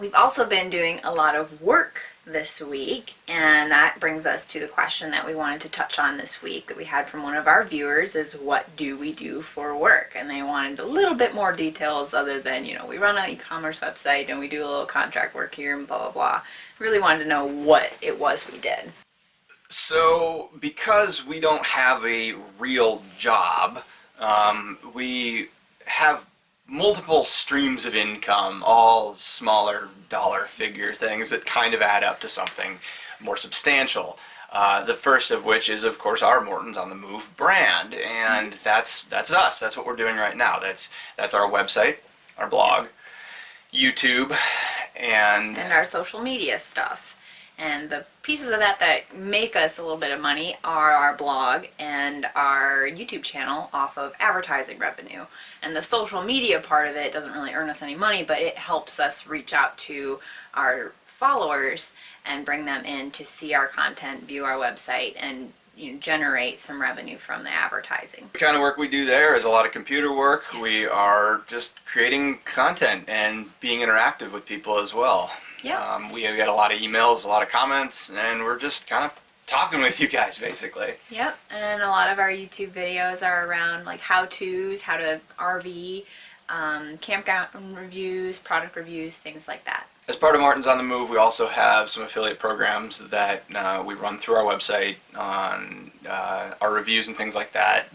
We've also been doing a lot of work this week, and that brings us to the question that we wanted to touch on this week that we had from one of our viewers is, what do we do for work? And they wanted a little bit more details other than, you know, we run an e-commerce website and we do a little contract work here and blah, blah, blah. Really wanted to know what it was we did. So, because we don't have a real job, we have multiple streams of income, all smaller dollar figure things that kind of add up to something more substantial. The first of which is, of course, our Mortons on the Move brand, and that's us. That's what we're doing right now. That's our website, our blog, YouTube, and our social media stuff. And the pieces of that that make us a little bit of money are our blog and our YouTube channel off of advertising revenue. And the social media part of it doesn't really earn us any money, but it helps us reach out to our followers and bring them in to see our content, view our website, and generate some revenue from the advertising. The kind of work we do there is a lot of computer work. We are just creating content and being interactive with people as well. Yep. We get a lot of emails, a lot of comments, and we're just kind of talking with you guys, basically. Yep, and a lot of our YouTube videos are around like how-tos, how to RV, campground reviews, product reviews, things like that. As part of Morton's on the Move, we also have some affiliate programs that we run through our website on our reviews and things like that,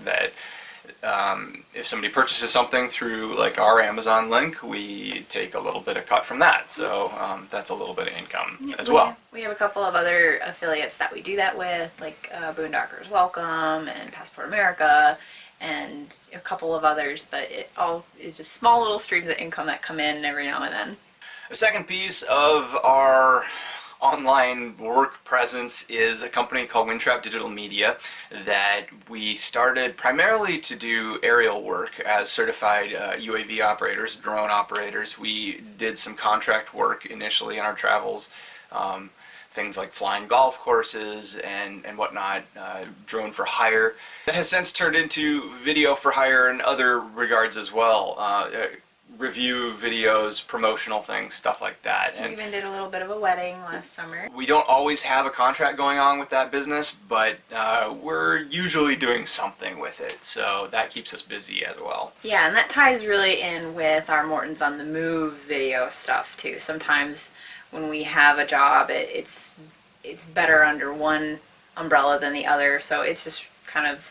if somebody purchases something through like our Amazon link, we take a little bit of cut from that. So that's a little bit of income as well. We have a couple of other affiliates that we do that with, like Boondockers Welcome and Passport America and a couple of others, but it all is just small little streams of income that come in every now and then. The second piece of our online work presence is a company called Wintrap Digital Media that we started primarily to do aerial work as certified UAV operators, drone operators. We did some contract work initially in our travels, things like flying golf courses and whatnot, drone for hire. That has since turned into video for hire in other regards as well. Review videos, promotional things, stuff like that. And we even did a little bit of a wedding last summer. We don't always have a contract going on with that business, but we're usually doing something with it, so that keeps us busy as well. Yeah, and that ties really in with our Morton's on the Move video stuff too. Sometimes when we have a job, it's better under one umbrella than the other, so it's just kind of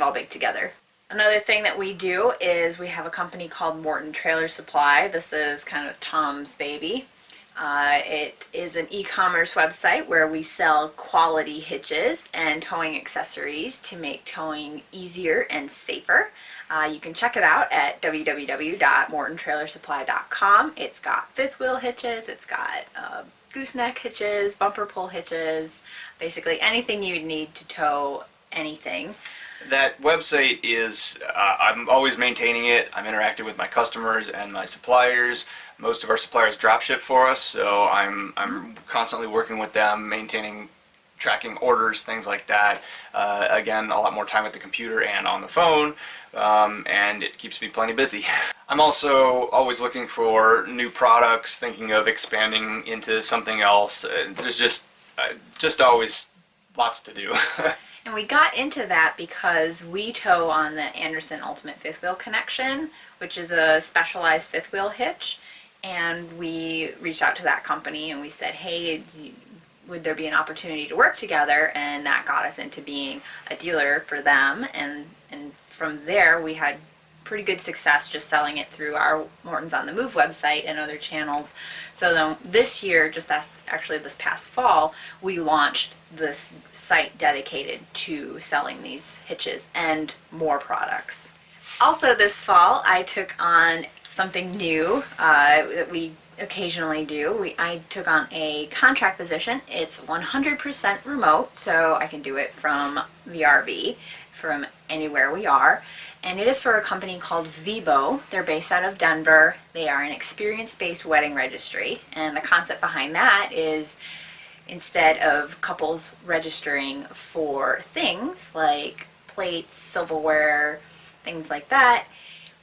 all baked together. Another thing that we do is we have a company called Morton Trailer Supply. This is kind of Tom's baby. It is an e-commerce website where we sell quality hitches and towing accessories to make towing easier and safer. You can check it out at www.mortontrailersupply.com. It's got fifth wheel hitches, it's got gooseneck hitches, bumper pull hitches, basically anything you need to tow anything. That website is, I'm always maintaining it. I'm interacting with my customers and my suppliers. Most of our suppliers drop ship for us, so I'm constantly working with them, maintaining, tracking orders, things like that. Again, a lot more time at the computer and on the phone, and it keeps me plenty busy. I'm also always looking for new products, thinking of expanding into something else. There's just always lots to do. And we got into that because we tow on the Anderson Ultimate Fifth Wheel Connection, which is a specialized fifth wheel hitch, and we reached out to that company and we said, hey, would there be an opportunity to work together? And that got us into being a dealer for them, and from there we had pretty good success just selling it through our Morton's on the Move website and other channels. So then this year, actually this past fall, we launched this site dedicated to selling these hitches and more products. Also this fall, I took on something new that we occasionally do. I took on a contract position. It's 100% remote, so I can do it from the RV, from anywhere we are. And it is for a company called Vibo. They're based out of Denver. They are an experience-based wedding registry. And the concept behind that is, instead of couples registering for things like plates, silverware, things like that,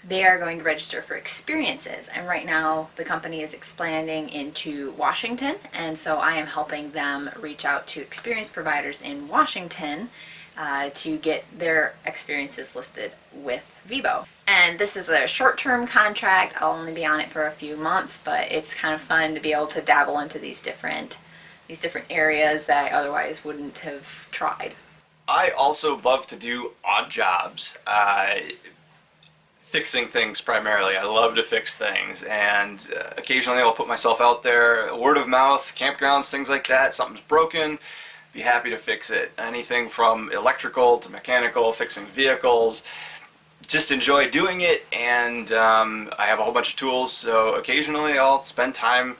they are going to register for experiences. And right now the company is expanding into Washington, and so I am helping them reach out to experience providers in Washington to get their experiences listed with Vivo. And this is a short-term contract. I'll only be on it for a few months, but it's kind of fun to be able to dabble into these different areas that I otherwise wouldn't have tried. I also love to do odd jobs. Fixing things primarily. I love to fix things, and occasionally I'll put myself out there, word of mouth, campgrounds, things like that. Something's broken, be happy to fix it. Anything from electrical to mechanical, fixing vehicles. Just enjoy doing it, and I have a whole bunch of tools, so occasionally I'll spend time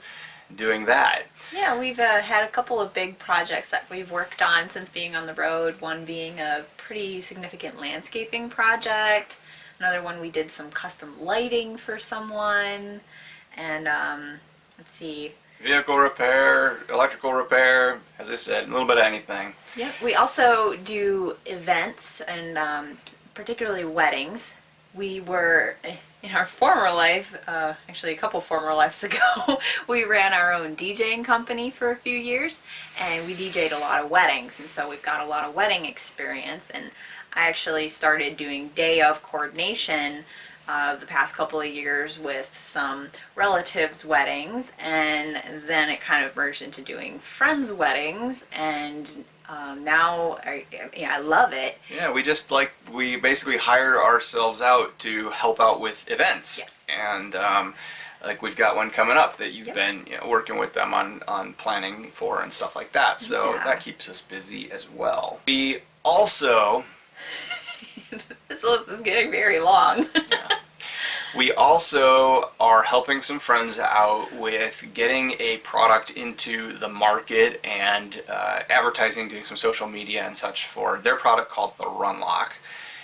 doing that. Yeah, we've had a couple of big projects that we've worked on since being on the road. One being a pretty significant landscaping project. Another one we did some custom lighting for someone. And let's see. Vehicle repair, electrical repair, as I said, a little bit of anything. Yep. We also do events, and particularly weddings. We were, in our former life, actually a couple former lives ago, we ran our own DJing company for a few years, and we DJ'd a lot of weddings, and so we've got a lot of wedding experience. And I actually started doing day of coordination the past couple of years with some relatives' weddings, and then it kind of merged into doing friends' weddings, and now I love it. Yeah, we basically hire ourselves out to help out with events. Yes. And like we've got one coming up that you've Yep. been working with them on planning for and stuff like that. So Yeah. that keeps us busy as well. We also This list is getting very long. We also are helping some friends out with getting a product into the market and advertising, doing some social media and such for their product called the Runlock.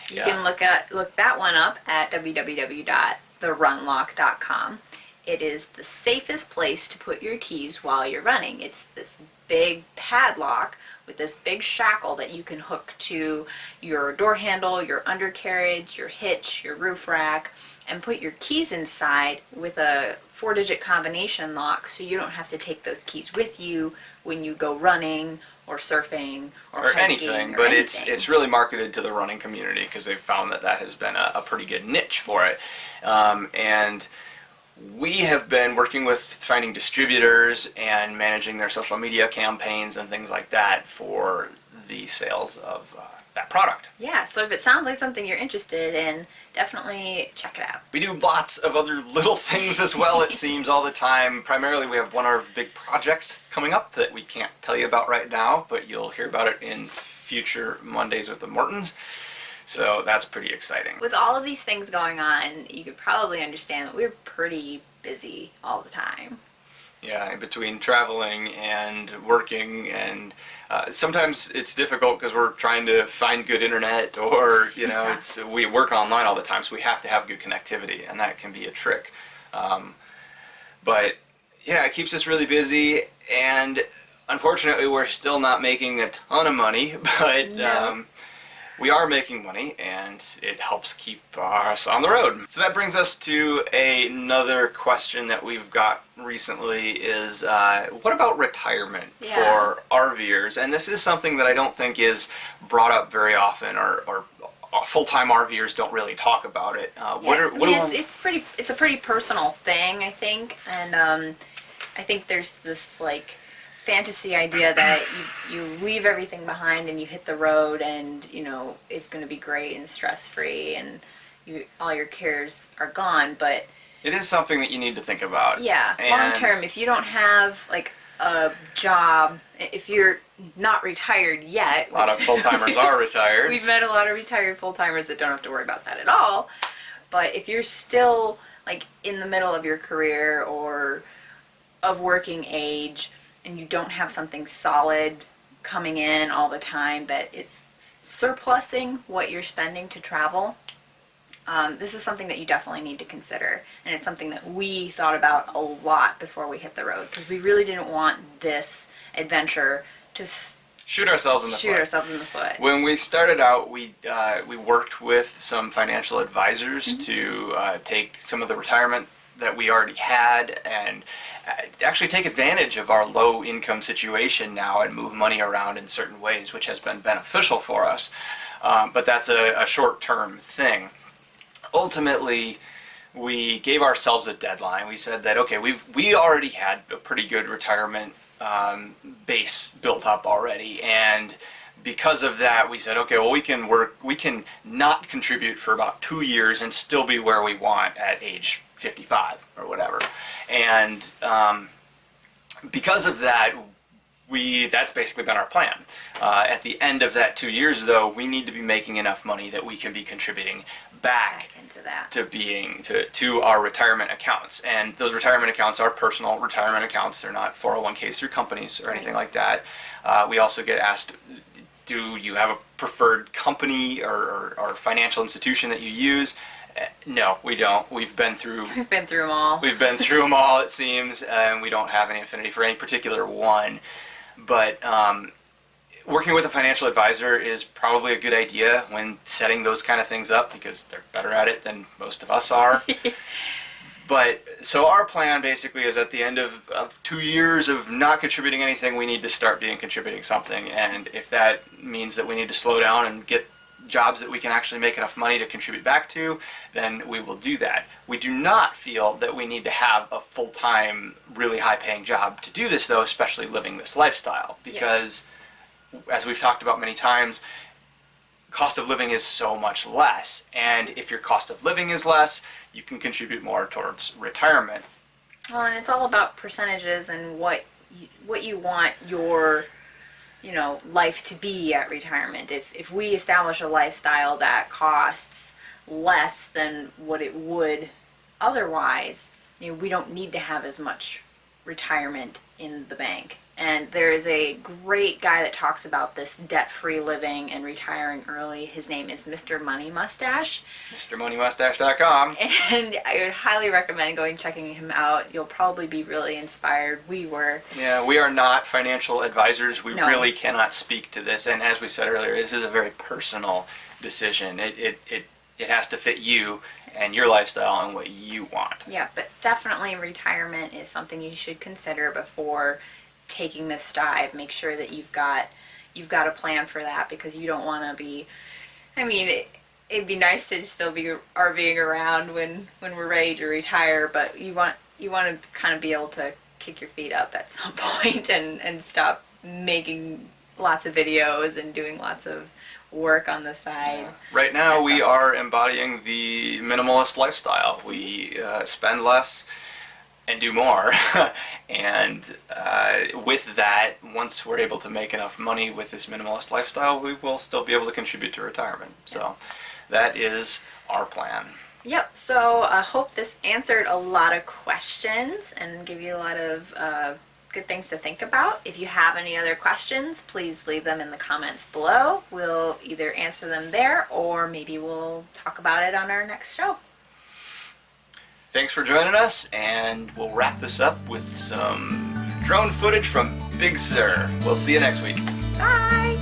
You can look that one up at www.therunlock.com. It is the safest place to put your keys while you're running. It's this big padlock with this big shackle that you can hook to your door handle, your undercarriage, your hitch, your roof rack, and put your keys inside with a 4-digit combination lock, so you don't have to take those keys with you when you go running or surfing or hiking anything. or But anything. it's really marketed to the running community because they've found that has been a pretty good niche for it. And we have been working with finding distributors and managing their social media campaigns and things like that for the sales of that product. Yeah, so if it sounds like something you're interested in, definitely check it out. We do lots of other little things as well, it seems, all the time. Primarily, we have one other big project coming up that we can't tell you about right now, but you'll hear about it in future Mondays with the Mortons. So that's pretty exciting. With all of these things going on, you could probably understand that we're pretty busy all the time. Yeah, in between traveling and working, and sometimes it's difficult because we're trying to find good internet, or we work online all the time, so we have to have good connectivity, and that can be a trick. But yeah, it keeps us really busy, and unfortunately, we're still not making a ton of money, but No. we are making money, and it helps keep us on the road. So that brings us to another question that we've got recently is, what about retirement for RVers? And this is something that I don't think is brought up very often, or full-time RVers don't really talk about it. It's a pretty personal thing, I think, and I think there's this fantasy idea that you leave everything behind and you hit the road, and it's going to be great and stress-free, and all your cares are gone. But it is something that you need to think about. Yeah, long term, if you don't have a job, if you're not retired yet, a lot of full-timers are retired. We've met a lot of retired full-timers that don't have to worry about that at all. But if you're still in the middle of your career or of working age, and you don't have something solid coming in all the time that is surplusing what you're spending to travel, this is something that you definitely need to consider. And it's something that we thought about a lot before we hit the road, because we really didn't want this adventure to shoot ourselves in the shoot foot. ourselves in the foot. When we started out, we worked with some financial advisors to take some of the retirement that we already had and actually take advantage of our low income situation now and move money around in certain ways, which has been beneficial for us. But that's a short-term thing. Ultimately, we gave ourselves a deadline. We said that, okay, we already had a pretty good retirement base built up already, and because of that, we said, okay, well, we can not contribute for about 2 years and still be where we want at age 55 or whatever. And because of that, that's basically been our plan. At the end of that 2 years, though, we need to be making enough money that we can be contributing back into that to our retirement accounts. And those retirement accounts are personal retirement accounts. They're not 401ks through companies or anything like that. We also get asked, do you have a preferred company or financial institution that you use? No, we don't. We've been through them all. We've been through them all, it seems, and we don't have any affinity for any particular one. But working with a financial advisor is probably a good idea when setting those kind of things up because they're better at it than most of us are. But so our plan basically is at the end of 2 years of not contributing anything, we need to start contributing something. And if that means that we need to slow down and get jobs that we can actually make enough money to contribute back to, then we will do that. We do not feel that we need to have a full-time, really high-paying job to do this, though, especially living this lifestyle, because as we've talked about many times, cost of living is so much less, and if your cost of living is less, you can contribute more towards retirement. Well, and it's all about percentages and what you want your life to be at retirement. If we establish a lifestyle that costs less than what it would otherwise, we don't need to have as much retirement in the bank. And there is a great guy that talks about this debt-free living and retiring early. His name is Mr. Money Mustache. MrMoneyMustache.com. And I would highly recommend checking him out. You'll probably be really inspired. We were. Yeah, we are not financial advisors. We No. really cannot speak to this. And as we said earlier, this is a very personal decision. It has to fit you and your lifestyle and what you want. Yeah, but definitely retirement is something you should consider before taking this dive. Make sure that you've got a plan for that, because you don't want to be, it'd be nice to still be RVing around when we're ready to retire, but you want to kind of be able to kick your feet up at some point and stop making lots of videos and doing lots of work on the side. Right now, we are embodying the minimalist lifestyle. We spend less and do more. And with that, once we're able to make enough money with this minimalist lifestyle, we will still be able to contribute to retirement. So that is our plan. Yep, so I hope this answered a lot of questions and give you a lot of good things to think about. If you have any other questions, please leave them in the comments below. We'll either answer them there or maybe we'll talk about it on our next show. Thanks for joining us, and we'll wrap this up with some drone footage from Big Sur. We'll see you next week. Bye!